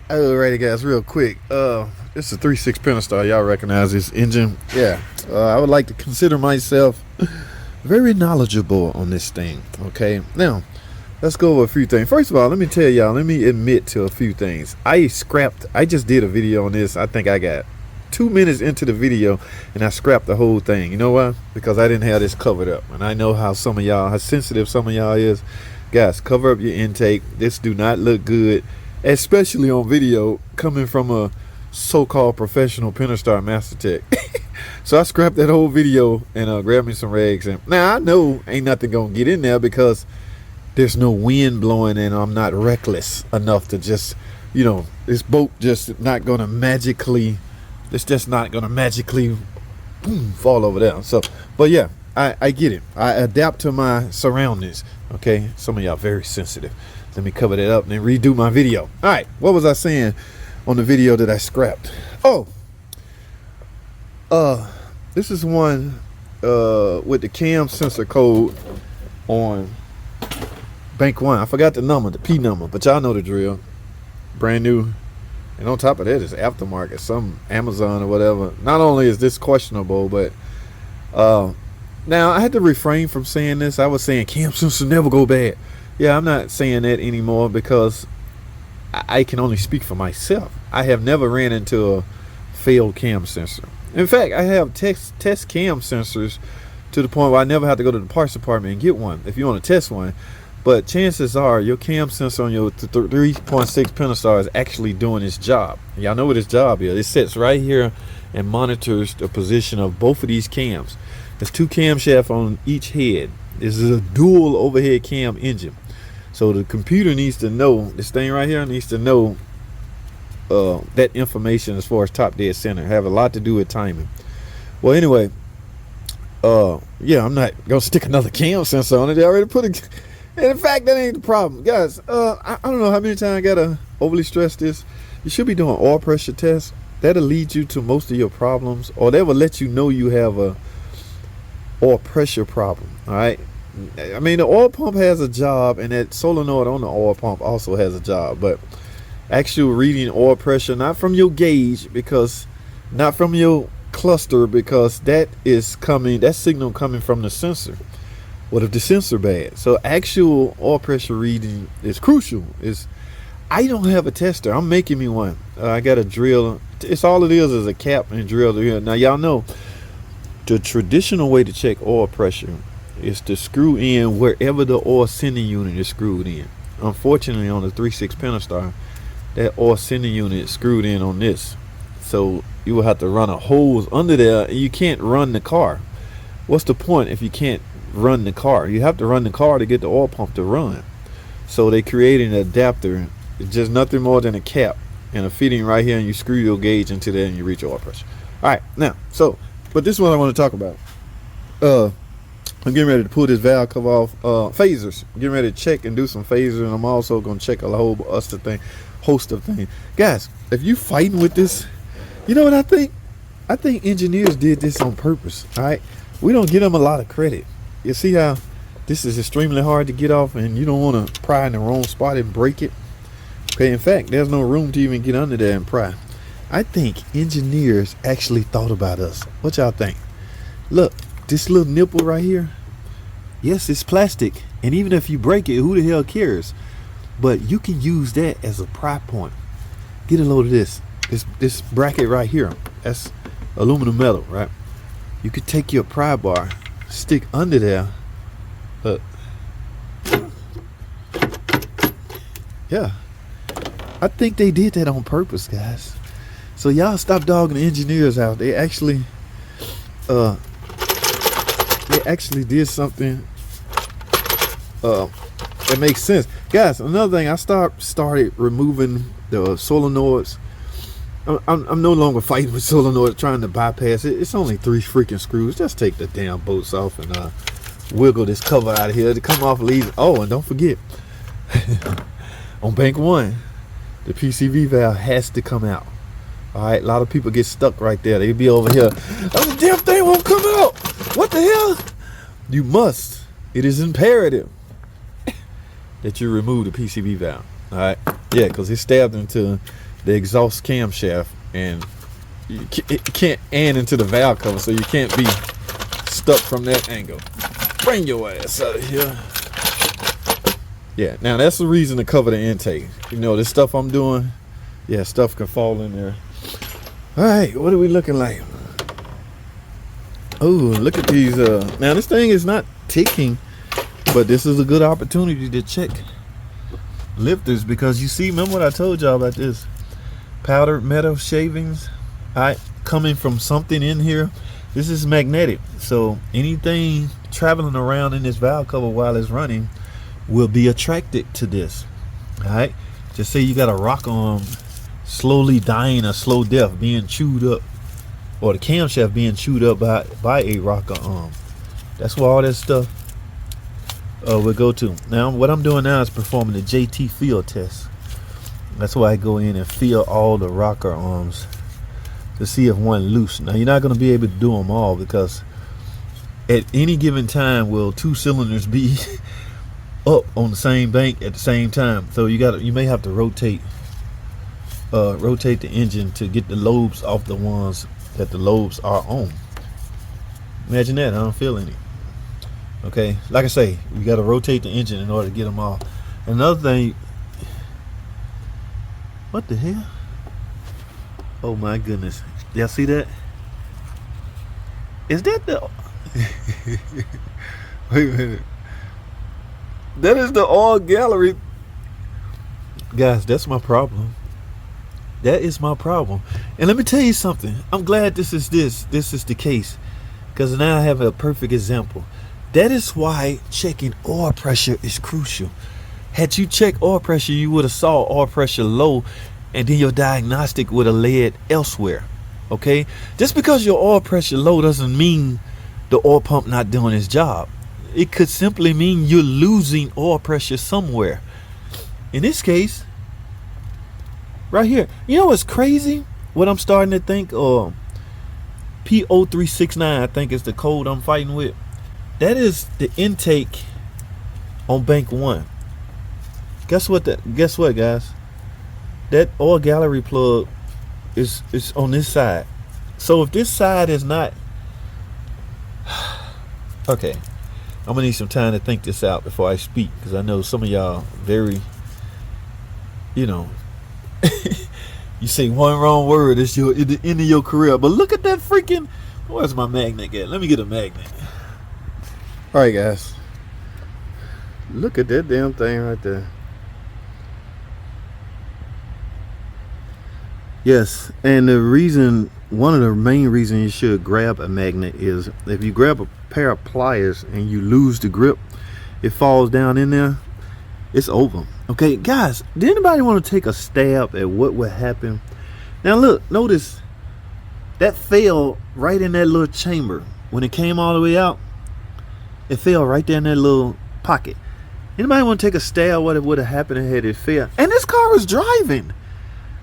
Alrighty, guys, real quick. This is a 3.6 Pentastar. Y'all recognize this engine? Yeah. I would like to consider myself very knowledgeable on this thing. Okay. Now, let's go over a few things. First of all, let me tell y'all. Let me admit to a few things. I just did a video on this. I think I got 2 minutes into the video and I scrapped the whole thing. You know why? Because I didn't have this covered up, and I know how sensitive some of y'all is. Guys, cover up your intake. This do not look good, especially on video, coming from a so-called professional Pentastar master tech. So I scrapped that whole video and grabbed me some rags. And now I know ain't nothing gonna get in there because there's no wind blowing and I'm not reckless enough to just, this boat just not gonna magically, boom, fall over there. So, but yeah, I get it. I adapt to my surroundings. Okay, some of y'all very sensitive. Let me cover that up and then redo my video. All right, what was I saying on the video that I scrapped? Oh, this is one with the cam sensor code on bank 1. I forgot the number, the P number, but y'all know the drill. Brand new, and on top of that is aftermarket, some Amazon or whatever. Not only is this questionable, but now I had to refrain from saying this. I was saying cam sensor never go bad. Yeah, I'm not saying that anymore because I can only speak for myself. I have never ran into a failed cam sensor. In fact, I have test cam sensors to the point where I never have to go to the parts department and get one if you want to test one. But chances are your cam sensor on your 3.6 Pentastar is actually doing its job. Y'all know what its job is. It sits right here and monitors the position of both of these cams. There's 2 camshafts on each head. This is a dual overhead cam engine. So the computer needs to know, this thing right here needs to know that information as far as top dead center. Have a lot to do with timing. Well, anyway, yeah, I'm not gonna stick another cam sensor on it. They already put it. And in fact, that ain't the problem, guys. I don't know how many times I gotta overly stress this. You should be doing oil pressure tests. That'll lead you to most of your problems, or that will let you know you have a oil pressure problem. All right. I mean, the oil pump has a job, and that solenoid on the oil pump also has a job, but actual reading oil pressure, not from your gauge, not from your cluster, because that signal coming from the sensor. What if the sensor bad? So actual oil pressure reading is crucial. I don't have a tester. I'm making me one. I got a drill. It's all it is a cap and drill. Now y'all know the traditional way to check oil pressure is to screw in wherever the oil sending unit is screwed in. Unfortunately, on the 3.6 Pentastar, that oil sending unit is screwed in on this. So you will have to run a hose under there, and you can't run the car. What's the point if you can't run the car? You have to run the car to get the oil pump to run. So they created an adapter. It's just nothing more than a cap and a fitting right here, and you screw your gauge into there and you reach oil pressure. All right, now, but this is what I want to talk about. I'm getting ready to pull this valve cover off. Phasers. I'm getting ready to check and do some phasers, and I'm also going to check a whole host of things. Guys, if you fighting with this, you know what I think? I think engineers did this on purpose. All right, we don't give them a lot of credit. You see how this is extremely hard to get off, and you don't want to pry in the wrong spot and break it. Okay, in fact, there's no room to even get under there and pry. I think engineers actually thought about us. What y'all think? Look, this little nipple right here, yes, it's plastic, and even if you break it, who the hell cares? But you can use that as a pry point. Get a load of this bracket right here. That's aluminum metal, right? You could take your pry bar, stick under there. Look. Yeah, I think they did that on purpose, guys. So y'all stop dogging the engineers out. They actually did something that makes sense, guys. Another thing, I started removing the solenoids. I'm no longer fighting with solenoids, trying to bypass it. It's only 3 freaking screws. Just take the damn bolts off and wiggle this cover out of here to come off. Leave. Oh, and don't forget, on bank 1, the PCV valve has to come out. All right, a lot of people get stuck right there. They be over here. Oh, the damn thing won't come out. What the hell? You must. It is imperative that you remove the PCV valve. All right, yeah, because it stabbed into the exhaust camshaft, and it can't and into the valve cover, so you can't be stuck from that angle. Bring your ass out of here. Yeah, now that's the reason to cover the intake. You know, this stuff I'm doing, yeah, stuff can fall in there. All right, what are we looking like? Oh, look at these. Now this thing is not ticking, but this is a good opportunity to check lifters, because you see, remember what I told y'all about this powdered metal shavings, coming from something in here. This is magnetic, so anything traveling around in this valve cover while it's running will be attracted to this. All right, just say you got a rocker arm slowly dying a slow death, being chewed up, or the camshaft being chewed up by a rocker arm. That's where all that stuff will go to. Now what I'm doing now is performing the JT feel test. That's why I go in and feel all the rocker arms to see if one loose. Now you're not going to be able to do them all, because at any given time will two cylinders be up on the same bank at the same time. So you may have to rotate the engine to get the lobes off the ones that the lobes are on. Imagine that. I don't feel any. Okay, like I say, you got to rotate the engine in order to get them off. Another thing, what the hell? Oh my goodness, y'all see that? Is that the wait a minute, that is the oil gallery, guys. That's my problem. That is my problem. And let me tell you something, I'm glad this is the case, because now I have a perfect example. That is why checking oil pressure is crucial. Had you checked oil pressure, you would have saw oil pressure low, and then your diagnostic would have led elsewhere. Okay, just because your oil pressure low doesn't mean the oil pump not doing its job. It could simply mean you're losing oil pressure somewhere. In this case, right here, you know what's crazy? What I'm starting to think, P0369, I think is the code I'm fighting with. That is the intake on bank 1. Guess what, guys? That oil gallery plug is on this side. So if this side is not okay, I'm gonna need some time to think this out before I speak, because I know some of y'all very, you know, you say one wrong word, it's the end of your career. But look at that freaking, where's my magnet at? Let me get a magnet. All right, guys, look at that damn thing right there. Yes, and one of the main reasons you should grab a magnet is if you grab a pair of pliers and you lose the grip, it falls down in there, it's over. Okay, guys, did anybody want to take a stab at what would happen? Now look, notice that fell right in that little chamber. When it came all the way out, it fell right there in that little pocket. Anybody want to take a stab at what would have happened had it fell? And this car was driving.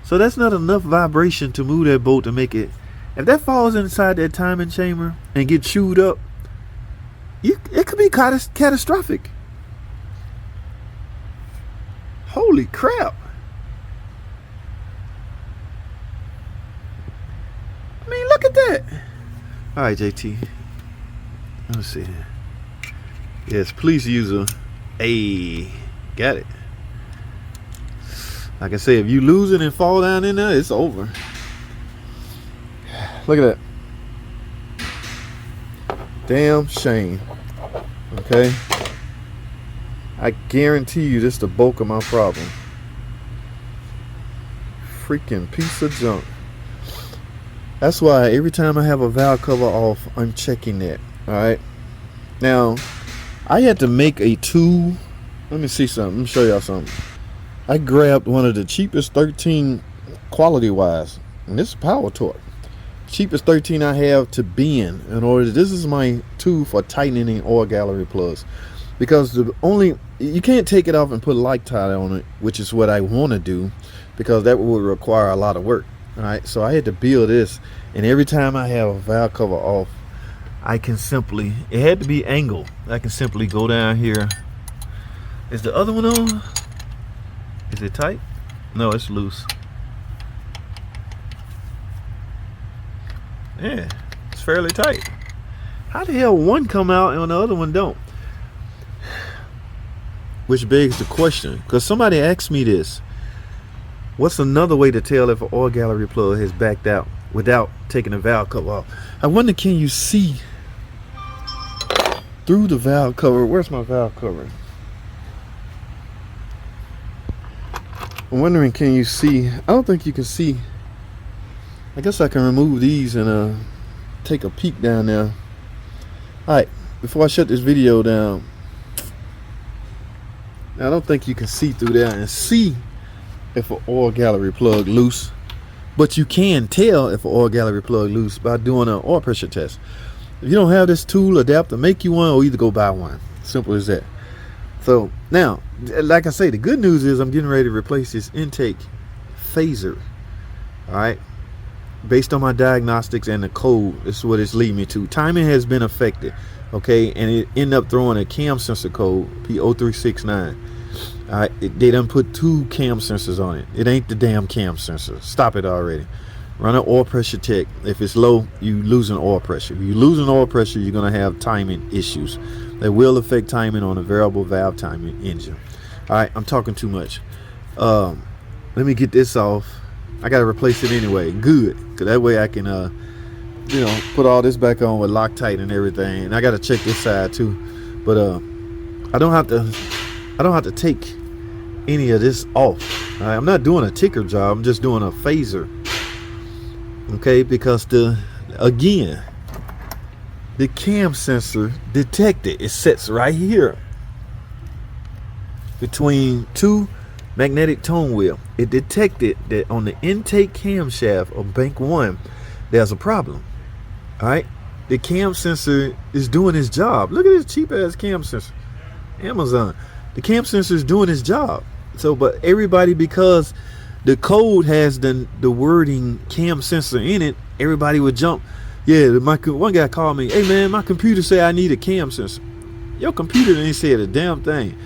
So that's not enough vibration to move that bolt to make it. If that falls inside that timing chamber and get chewed up, it could be catastrophic. Holy crap. I mean, look at that. All right, JT. Let's see. Yes, police user. Hey, got it. Like I say, if you lose it and fall down in there, it's over. Look at that. Damn shame. Okay? I guarantee you this is the bulk of my problem. Freaking piece of junk. That's why every time I have a valve cover off, I'm checking that. Alright? Now, I had to make a tool. Let me see something. Let me show y'all something. I grabbed one of the cheapest 13 quality wise, and this is power torque. Cheapest 13 I have to bend in order. This is my tool for tightening oil gallery plugs, because you can't take it off and put Loctite on it, which is what I want to do, because that would require a lot of work. All right, so I had to build this, and every time I have a valve cover off, I can simply, it had to be angled. I can simply go down here. Is the other one on? Is it tight? No, it's loose. Yeah, it's fairly tight. How the hell one come out and the other one don't? Which begs the question, because somebody asked me this. What's another way to tell if an oil gallery plug has backed out without taking the valve cover off? I wonder, can you see through the valve cover? Where's my valve cover? I'm wondering, can you see? I don't think you can see. I guess I can remove these and take a peek down there. Alright, before I shut this video down, I don't think you can see through there and see if an oil gallery plug loose, but you can tell if an oil gallery plug loose by doing an oil pressure test. If you don't have this tool adapter, make you one or either go buy one. Simple as that. So now, like I say, the good news is I'm getting ready to replace this intake phaser. All right, based on my diagnostics and the code, this is what it's leading me to. Timing has been affected, okay, and it ended up throwing a cam sensor code, P0369. All right, they done put 2 cam sensors on it. It ain't the damn cam sensor. Stop it already. Run an oil pressure check. If it's low, you losing oil pressure. If you losing oil pressure, you're gonna have timing issues. That will affect timing on a variable valve timing engine. All right, I'm talking too much. Let me get this off. I gotta replace it anyway. Good, cause that way I can, you know, put all this back on with Loctite and everything. And I gotta check this side too. But I don't have to take any of this off. All right, I'm not doing a ticker job. I'm just doing a phaser. Okay, because the cam sensor detected, it sits right here between 2 magnetic tone wheel. It detected that on the intake camshaft of bank 1 there's a problem. All right, the cam sensor is doing its job. Look at this cheap ass cam sensor, Amazon. The cam sensor is doing its job. So, but everybody, because the code has the wording cam sensor in it, everybody would jump. Yeah, one guy called me, hey man, my computer said I need a cam sensor. Your computer ain't said a damn thing.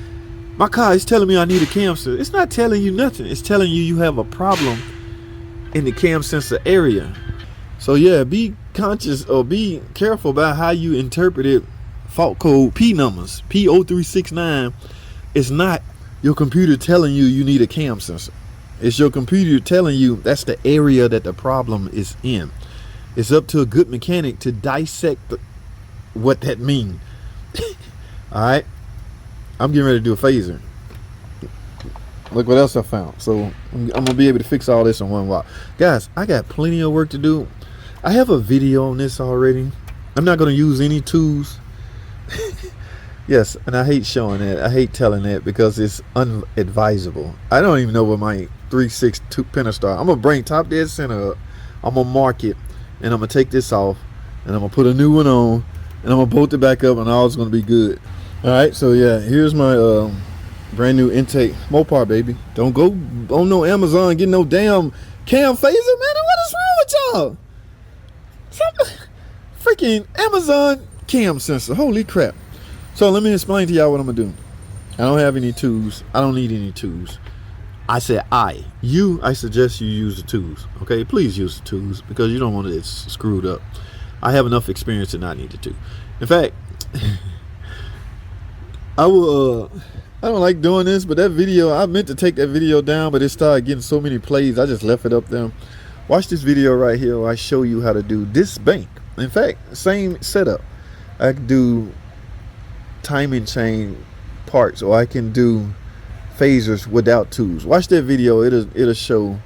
My car is telling me I need a cam sensor. It's not telling you nothing. It's telling you you have a problem in the cam sensor area. So yeah, be conscious or be careful about how you interpreted fault code P numbers. P0369 is not your computer telling you you need a cam sensor. It's your computer telling you that's the area that the problem is in. It's up to a good mechanic to dissect what that means. All right, I'm getting ready to do a phaser. Look what else I found. So I'm gonna be able to fix all this in one walk. Guys, I got plenty of work to do. I have a video on this already. I'm not gonna use any tools. Yes, and I hate showing that. I hate telling that because it's unadvisable. I don't even know what my 3.6 Pentastar. I'm gonna bring top dead center up. I'm gonna mark it, and I'm gonna take this off, and I'm gonna put a new one on, and I'm gonna bolt it back up, and all's gonna be good. All right, so yeah, here's my brand new intake Mopar, baby. Don't go on no Amazon and get no damn cam phaser, man. What is wrong with y'all? Some freaking Amazon cam sensor. Holy crap. So let me explain to y'all what I'm gonna do. I don't have any tools. I don't need any tools. I said I suggest you use the tools. Okay, please use the tools because you don't want it screwed up. I have enough experience to not need to. In fact, I don't like doing this, but that video, I meant to take that video down, but it started getting so many plays, I just left it up there. Watch this video right here where I show you how to do this bank. In fact, same setup. I can do timing chain parts, or I can do phasers without tools. Watch that video. It'll show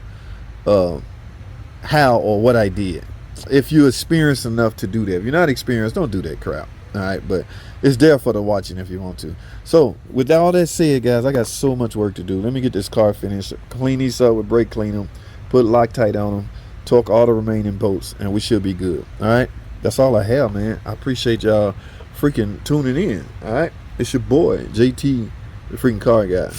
how or what I did. If you're experienced enough to do that. If you're not experienced, don't do that crap. All right, but it's there for the watching if you want to. So with all that said, guys, I got so much work to do. Let me get this car finished, clean these up with brake cleaner, put Loctite on them, torque all the remaining bolts, and we should be good. All right, that's all I have, man. I appreciate y'all freaking tuning in. All right, it's your boy JT, the freaking car guy.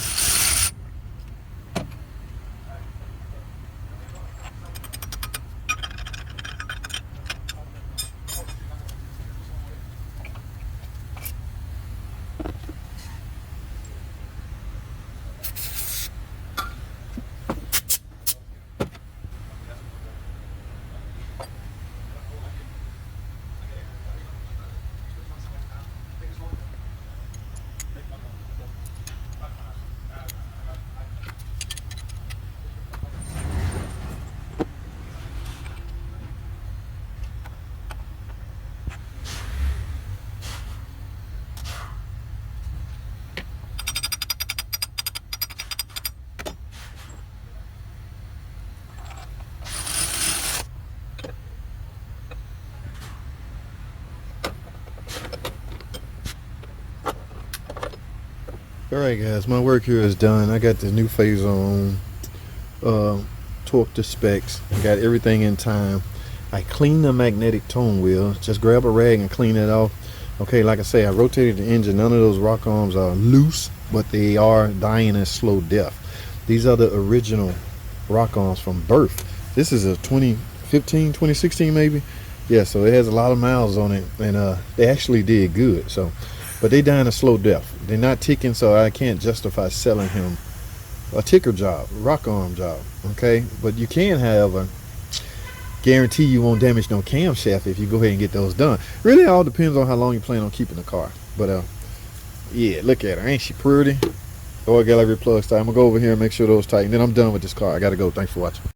Alright guys, my work here is done. I got the new phaser on, torque the specs, I got everything in time. I cleaned the magnetic tone wheel. Just grab a rag and clean it off. Okay, like I say, I rotated the engine. None of those rock arms are loose, but they are dying a slow death. These are the original rock arms from birth. This is a 2015, 2016 maybe. Yeah, so it has a lot of miles on it, and they actually did good. So, but they dying a slow death. They're not ticking, so I can't justify selling him a ticker job, rock arm job. Okay, but you can have a guarantee you won't damage no camshaft if you go ahead and get those done. Really all depends on how long you plan on keeping the car. But yeah, look at her, ain't she pretty? Oil gallery plug style. I'm gonna go over here and make sure those tighten, then I'm done with this car. I gotta go. Thanks for watching.